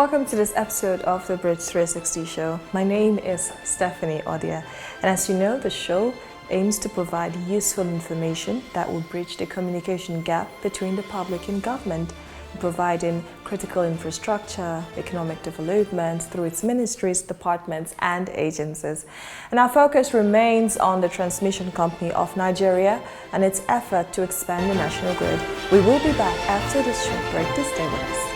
Welcome to this episode of the Bridge 360 show. My name is Stephanie Odia, and as you know, the show aims to provide useful information that will bridge the communication gap between the public and government, providing critical infrastructure, economic development through its ministries, departments, and agencies. And our focus remains on the transmission company of Nigeria and its effort to expand the national grid. We will be back after this short break to stay with us.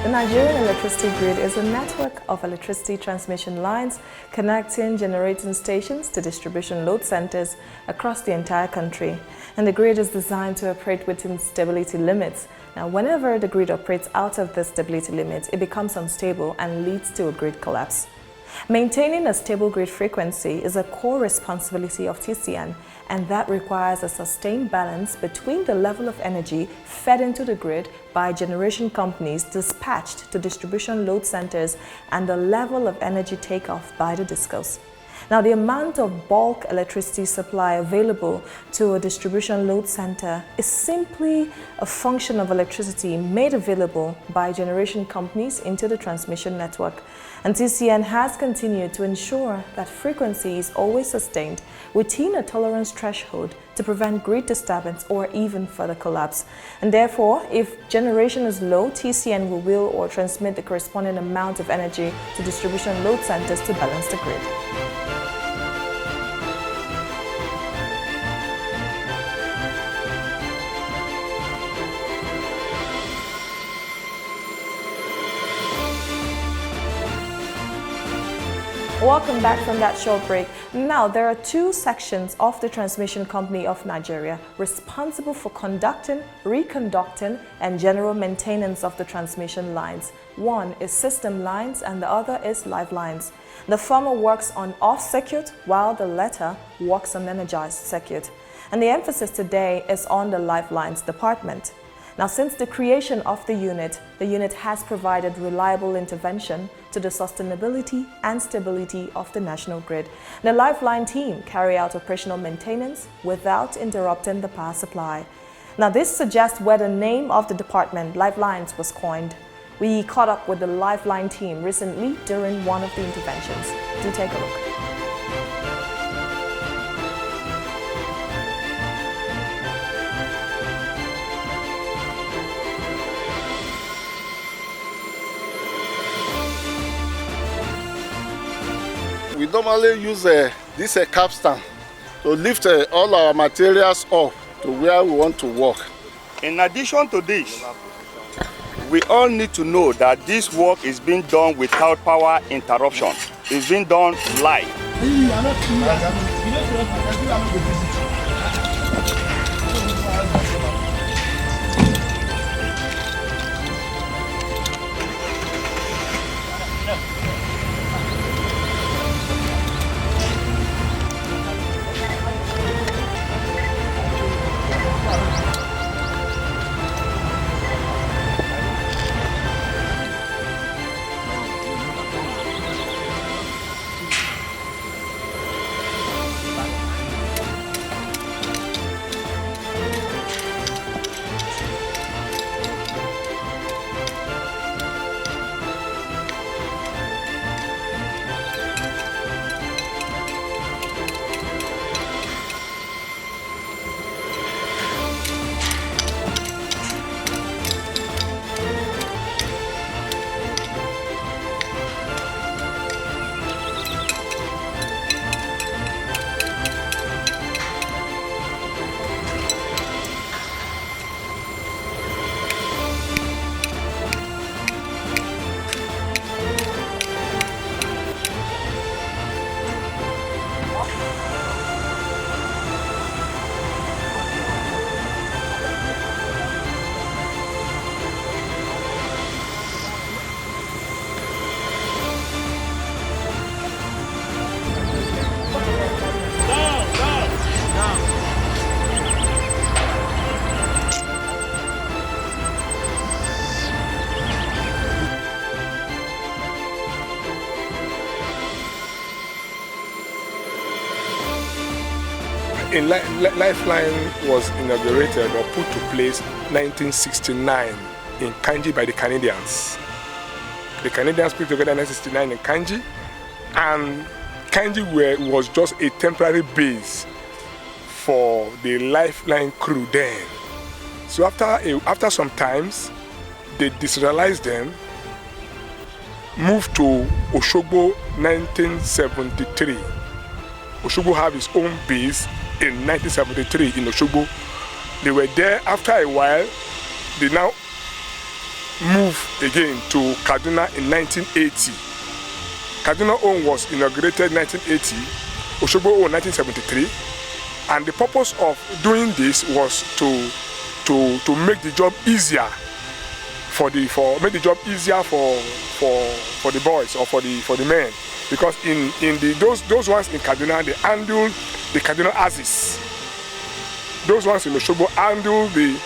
The Nigerian electricity grid is a network of electricity transmission lines connecting generating stations to distribution load centers across the entire country. And the grid is designed to operate within stability limits. Now, whenever the grid operates out of the stability limits, it becomes unstable and leads to a grid collapse. Maintaining a stable grid frequency is a core responsibility of TCN, and that requires a sustained balance between the level of energy fed into the grid by generation companies dispatched to distribution load centers and the level of energy takeoff by the discos. Now, the amount of bulk electricity supply available to a distribution load center is simply a function of electricity made available by generation companies into the transmission network. And TCN has continued to ensure that frequency is always sustained within a tolerance threshold to prevent grid disturbance or even further collapse. And therefore, if generation is low, TCN will or transmit the corresponding amount of energy to distribution load centers to balance the grid. Welcome back from that short break. Now, there are two sections of the transmission company of Nigeria responsible for conducting, reconducting, and general maintenance of the transmission lines. One is system lines and the other is live lines. The former works on off-circuit while the latter works on energized circuit. And the emphasis today is on the live lines department. Now, since the creation of the unit has provided reliable intervention to the sustainability and stability of the national grid. The Lifeline team carry out operational maintenance without interrupting the power supply. Now, this suggests where the name of the department, Lifelines, was coined. We caught up with the Lifeline team recently during one of the interventions. Do take a look. We normally use this capstan to lift all our materials up to where we want to work. In addition to this, we all need to know that this work is being done without power interruption. It's being done live. Lifeline was inaugurated or put to place 1969 in Kanji by the Canadians. The Canadians put together 1969 in Kanji, and Kanji was just a temporary base for the Lifeline crew then. So after some times, they decentralized them, moved to Oshogbo 1973. Oshogbo have its own base in 1973 in Oshogbo. They were there. After a while, they now moved again to Kaduna in 1980. Kaduna own was inaugurated in 1980, Oshogbo own 1973, and the purpose of doing this was to make the job easier for the boys or for the men, because those ones in Kaduna, they handle the Kaduna Axis. Those ones in Oshogbo handle the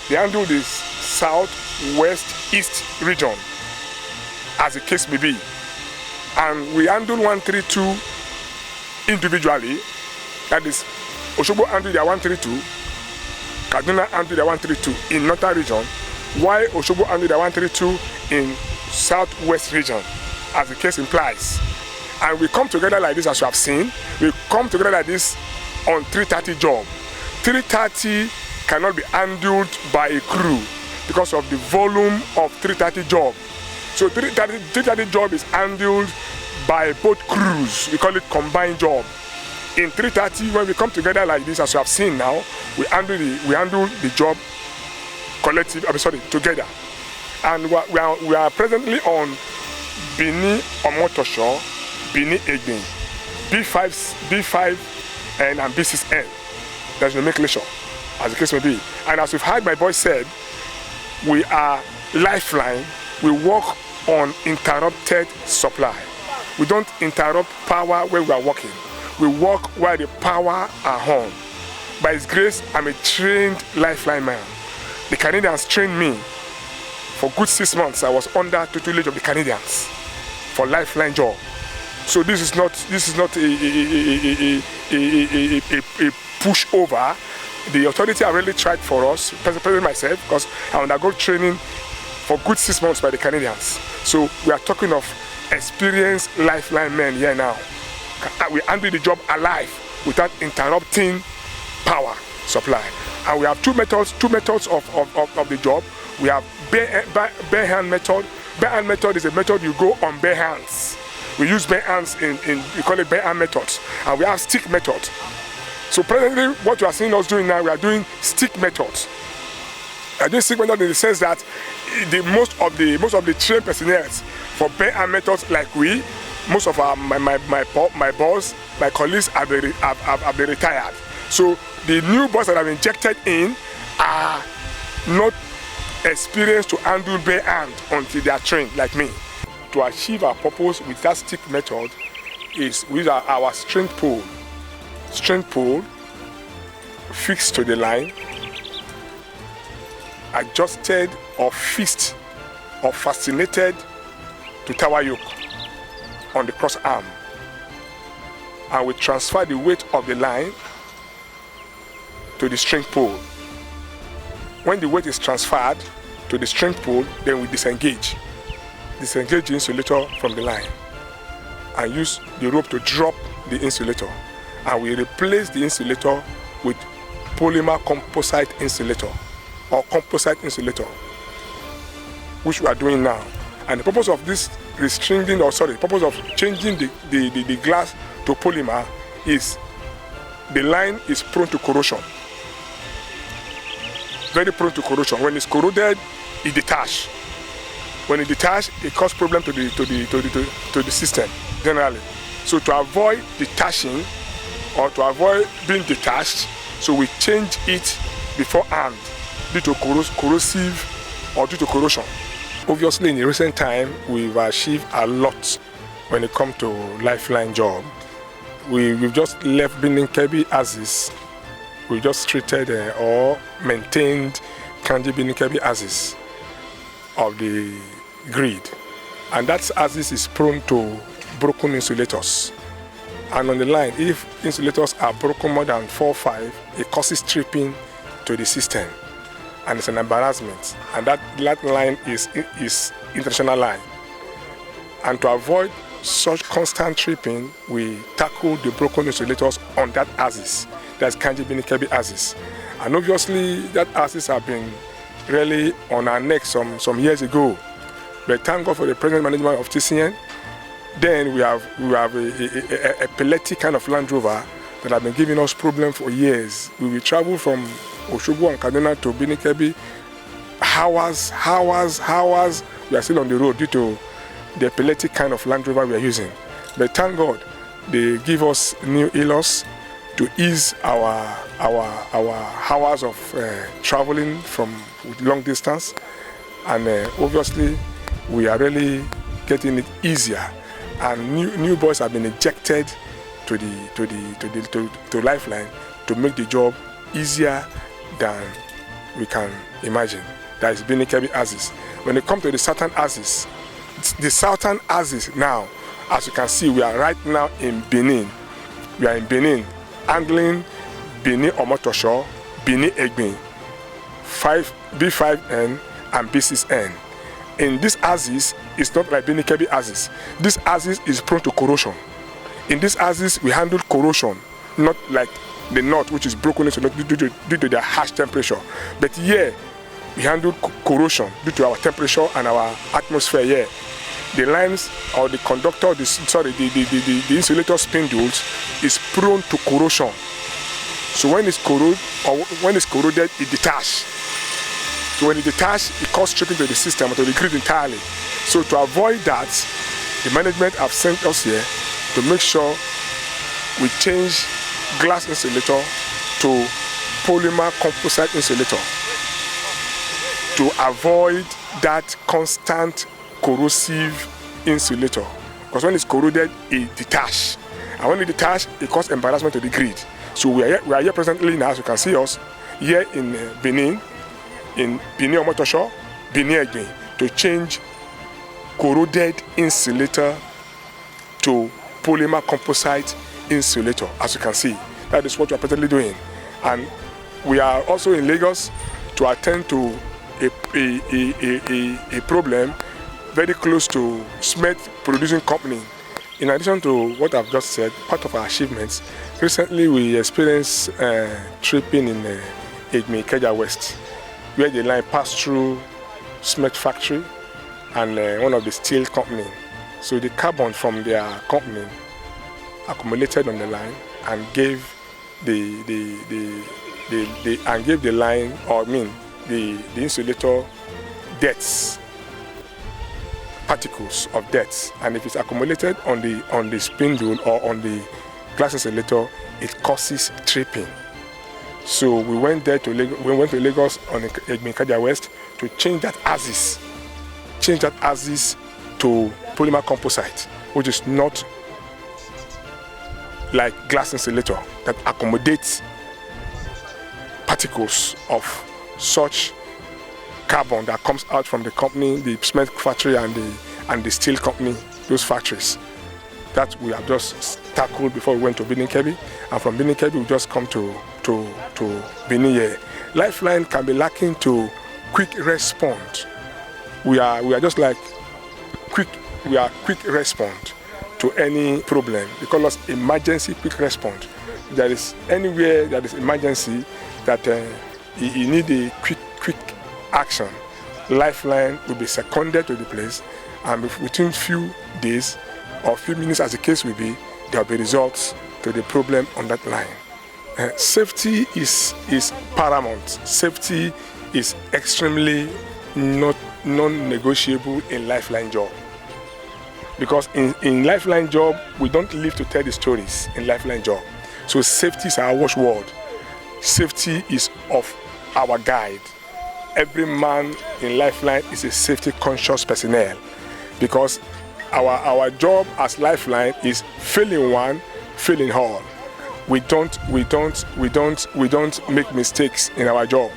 they handle the southwest east region, as the case may be. And we handle 132 individually. That is, Oshogbo handle their 132, Kaduna handle their 132 in northern region, while Oshogbo handle their 132 in southwest region, as the case implies. And we come together like this, as you have seen. We come together like this on 330 job. 330 cannot be handled by a crew because of the volume of 330 job. So 330 job is handled by both crews. We call it combined job. In 330, when we come together like this, as you have seen now, we handle the job together. And we are presently on Bini Omotosho, Bini Egbe, B5 and B6N. There's nomenclature, as the case may be. And as we've heard my boy said, we are Lifeline. We work on interrupted supply. We don't interrupt power when we are working. We work while the power are on. By His grace, I'm a trained Lifeline man. The Canadians trained me. For good 6 months, I was under tutelage of the Canadians for Lifeline job. So this is not a pushover. The authority have really tried for us, especially myself, because I undergo training for good 6 months by the Canadians. So we are talking of experienced Lifeline men here now. We handle the job alive without interrupting power supply. And we have two methods of the job. We have bare hand method. Bare hand method is a method you go on bare hands. We use bare hands we call it bare hand methods. And we have stick method. So presently, what you are seeing us doing now, we are doing stick methods. We are doing stick method in the sense that most of the trained personnel for bare hand methods, like most of my boss, my colleagues have been retired. So the new boys that have injected in are not experienced to handle bare hand until they are trained, like me. To achieve our purpose with that stick method is with our strength pole. Strength pole fixed to the line, adjusted or fixed or fascinated to tower yoke on the cross arm, and we transfer the weight of the line to the string pole. When the weight is transferred to the string pole, then we disengage the insulator from the line and use the rope to drop the insulator, and we replace the insulator with polymer composite insulator or composite insulator, which we are doing now. And the purpose of this the purpose of changing the glass to polymer is the line is prone to corrosion. Very prone to corrosion. When it's corroded, it detaches. When it detaches, it causes problem to the system generally. So to avoid detaching or to avoid being detached, so we change it beforehand due to corrosive or due to corrosion. Obviously, in the recent time, we've achieved a lot when it comes to Lifeline job. We've just left Bini Kebbi Axis. We just treated or maintained Kanji Bini Kebbi Axis of the grid. And that axis is prone to broken insulators. And on the line, if insulators are broken more than 4 or 5, it causes tripping to the system. And it's an embarrassment. And that line is international line. And to avoid such constant tripping, we tackle the broken insulators on that axis. That's Kanji Binikebi axis. And obviously, that axis have been really on our neck some years ago. But thank God for the present management of TCN. Then we have a Pelletti kind of Land Rover that have been giving us problems for years. We will travel from Oshobo and Kaduna to Binikebi, hours. We are still on the road due to the Pelletti kind of Land Rover we are using. But thank God, they give us new ELOS to ease our hours of traveling from long distance, and obviously we are really getting it easier. And new boys have been injected to Lifeline to make the job easier than we can imagine. That is Binikebi axis. When it comes to the southern axis, now, as you can see, we are right now in Benin. We are in Benin, handling Benin Omotosho, Benin Egbin, B5N and B6N. In this axis, it's not like Binikebi axis. This axis is prone to corrosion. In this axis, we handle corrosion, not like the north, which is broken due to their harsh temperature. But here, we handle corrosion due to our temperature and our atmosphere here. The lines or the conductor, the insulator spindles is prone to corrosion. So when it's corroded, it detaches. So when it detaches, it causes tripping to the system or to the grid entirely. So to avoid that, the management have sent us here to make sure we change glass insulator to polymer composite insulator to avoid that constant corrosive insulator. Because when it's corroded, it detaches. And when it detaches, it causes embarrassment to the grid. So we are here presently now, as you can see us, here in Benin Omotosho, Benin Egbin, to change corroded insulator to polymer composite insulator, as you can see. That is what we are presently doing. And we are also in Lagos to attend to a problem very close to cement producing company. In addition to what I've just said, part of our achievements, recently we experienced tripping in Egmi Ikeja West, where the line passed through cement factory and one of the steel company. So the carbon from their company accumulated on the line and gave the line, or the insulator debts, particles of debts. And if it's accumulated on the spindle or on the glass insulator, it causes tripping. So we went there to Lagos on Egmi Ikeja West to change that axis to polymer composite, which is not like glass insulator that accommodates particles of such carbon that comes out from the company, the cement factory and the steel company, those factories. That we have just tackled before we went to Binikebi, and from Binikebi we just come to Benin here. Lifeline can be lacking to quick response. We are just like quick response to any problem. We call us emergency quick response. There is anywhere that is emergency that you need a quick action. Lifeline will be seconded to the place, and within few days or few minutes, as the case will be, there will be results to the problem on that line. Safety is paramount. Safety is extremely non-negotiable in Lifeline job. Because in Lifeline job, we don't live to tell the stories in Lifeline job. So safety is our watchword. Safety is of our guide. Every man in Lifeline is a safety conscious personnel, because our job as Lifeline is failing one, failing all. We don't make mistakes in our job.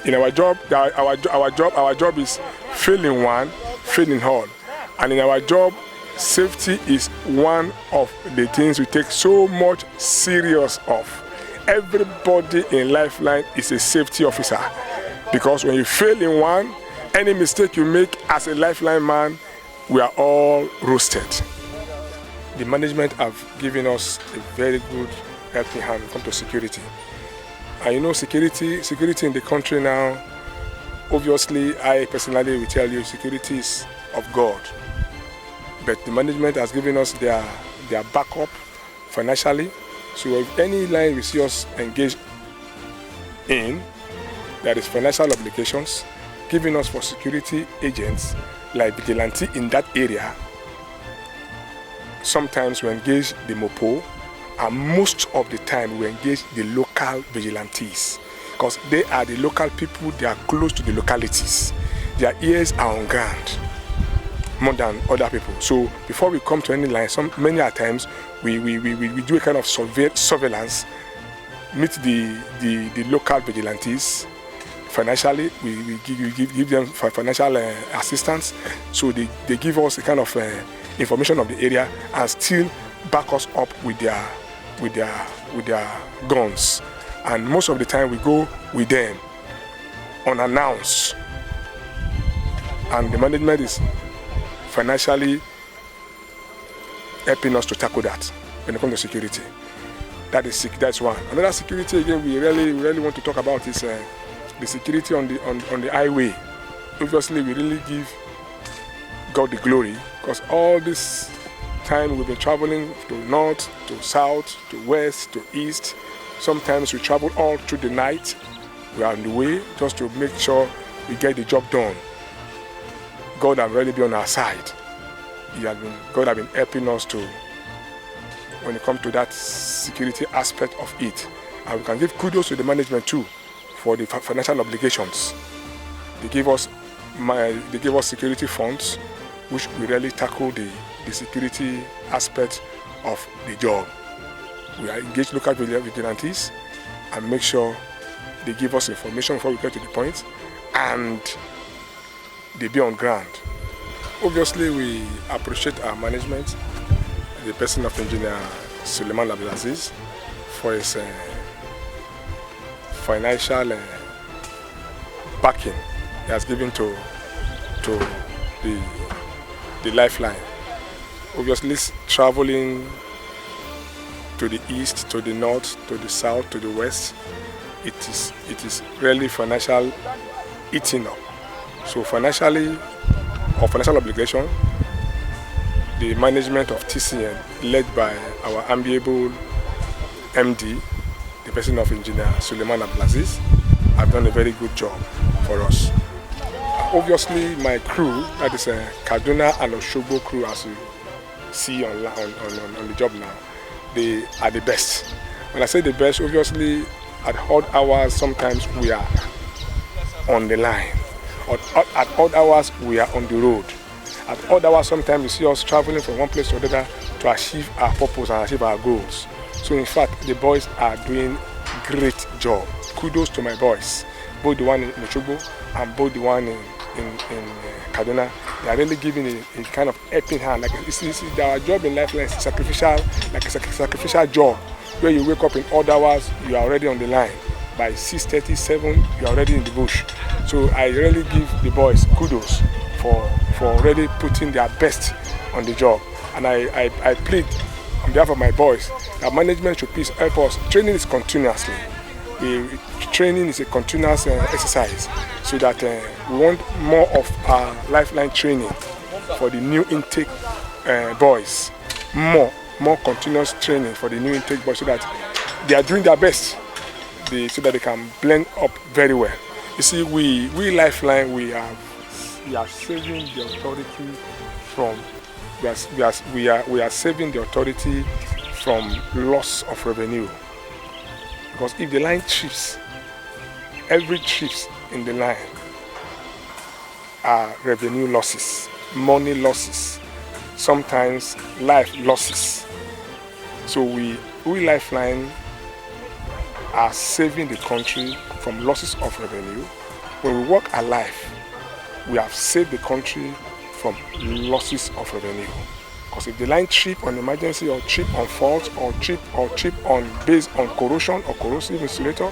In our job, our job is failing one, failing all. And in our job, safety is one of the things we take so much serious of. Everybody in Lifeline is a safety officer, because when you fail in one, any mistake you make as a Lifeline man, we are all roasted. The management have given us a very good helping hand when it comes to security. And you know, security in the country now, obviously, I personally will tell you, security is of God. But the management has given us their backup financially. So if any line we see us engaged in, there is financial obligations given us for security agents like vigilante in that area. Sometimes we engage the MOPO, and most of the time we engage the local vigilantes, because they are the local people, they are close to the localities. Their ears are on ground more than other people. So before we come to any line, many times we do a kind of surveillance, meet the local vigilantes. Financially, we give them financial assistance, so they give us a kind of information of the area and still back us up with their guns. And most of the time we go with them unannounced, and the management is financially helping us to tackle that when it comes to security. That's one. Another security again we really want to talk about is the security on the highway. Obviously, we really give God the glory, because all this time we've been traveling to north, to south, to west, to east. Sometimes we travel all through the night. We are on the way just to make sure we get the job done. God has really been on our side. God has been helping us to, when it comes to that security aspect of it. And we can give kudos to the management too for the financial obligations. They give us security funds, which we really tackle the security aspect of the job. We engage local vigilantes and make sure they give us information before we get to the point, and they be on ground. Obviously, we appreciate our management, the person of Engineer Suleiman Abdulaziz, for his financial backing he has given to the Lifeline. Obviously, traveling to the east, to the north, to the south, to the west, it is really financial eating up. So financially, or financial obligation, the management of TCN, led by our amiable MD, the person of Engineer Suleiman Abdulaziz, have done a very good job for us. Obviously, my crew, that is Kaduna and Oshogbo crew, as you see on the job now, they are the best. When I say the best, obviously, at odd hours, sometimes we are on the line. At odd hours, we are on the road. At odd hours, sometimes you see us traveling from one place to another to achieve our purpose and achieve our goals. So in fact, the boys are doing great job. Kudos to my boys, both the one in Oshogbo and both the one in Kaduna. They are really giving a kind of helping hand. Like our job in Lifeline is sacrificial, like a sacrificial job, where you wake up in odd hours, you are already on the line. By 6:30, 7, you are already in the bush. So I really give the boys kudos for already putting their best on the job. And I plead on behalf of my boys that management should please help us. Training is continuously. Training is a continuous exercise, so that we want more of our Lifeline training for the new intake boys. More continuous training for the new intake boys, so that they are doing their best, so that they can blend up very well. You see, we Lifeline, we are saving the authority from we are saving the authority from loss of revenue. Because if the line trips, every trips in the line are revenue losses, money losses, sometimes life losses. So we Lifeline are saving the country from losses of revenue. When we work alive, we have saved the country from losses of revenue. Because if the line trip on emergency or trip on fault or trip on based on corrosion or corrosive insulator,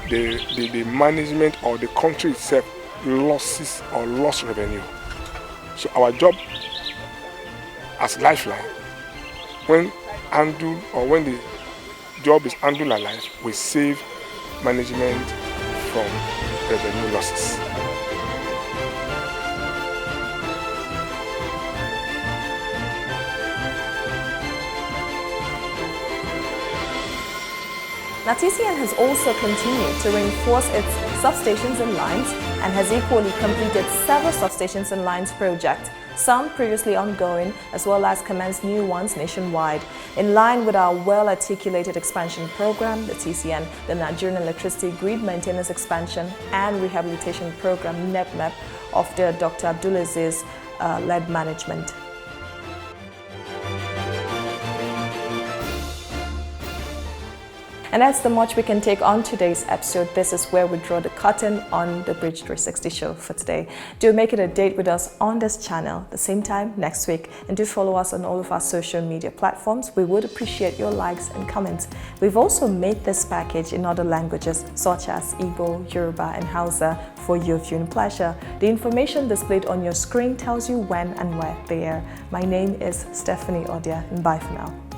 the management or the country itself losses or lost revenue. So our job as Lifeline, when handled or when the job is handled alive, we save management from revenue losses. Now, TCN has also continued to reinforce its substations and lines and has equally completed several substations and lines projects, some previously ongoing, as well as commenced new ones nationwide. In line with our well-articulated expansion program, the TCN, the Nigerian Electricity Grid Maintenance Expansion and Rehabilitation Program, NEPMEP, of the Dr. Abdulaziz led management. And that's the much we can take on today's episode. This is where we draw the curtain on the Bridge 360 show for today. Do make it a date with us on this channel the same time next week, and do follow us on all of our social media platforms. We would appreciate your likes and comments. We've also made this package in other languages such as Igbo, Yoruba and Hausa for your viewing pleasure. The information displayed on your screen tells you when and where they are. My name is Stephanie Odia, and bye for now.